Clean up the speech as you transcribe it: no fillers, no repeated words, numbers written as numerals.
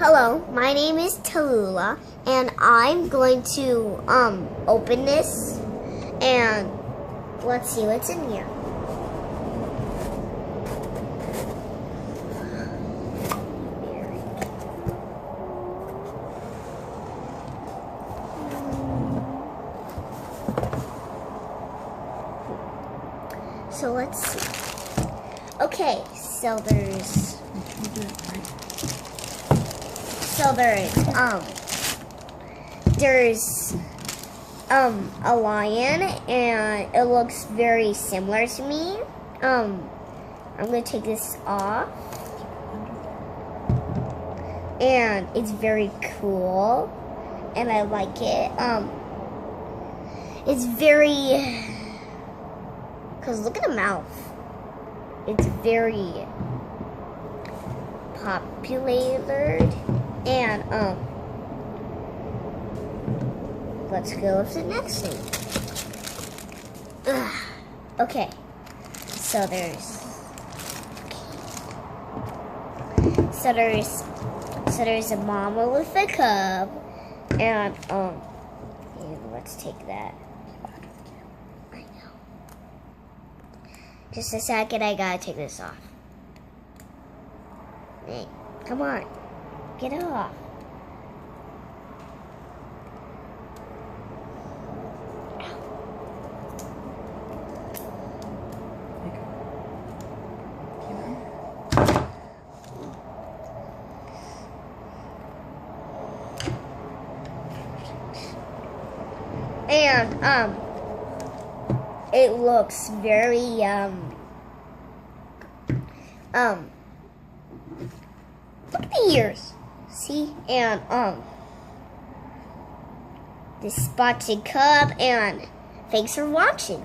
Hello, my name is Tallulah, and I'm going to open this, and let's see what's in here. So let's see. Okay, so there's a lion, and it looks very similar to me. I'm gonna take this off, and it's very cool, and I like it. It's very, cause look at the mouth. It's very populated, and let's go with the next thing. Okay, so there's a mama with a cub, and let's take that. I know. Just a second, I gotta take this off. Hey, come on, get it off. And it looks very look at the ears, see, and the spotted cub, and thanks for watching.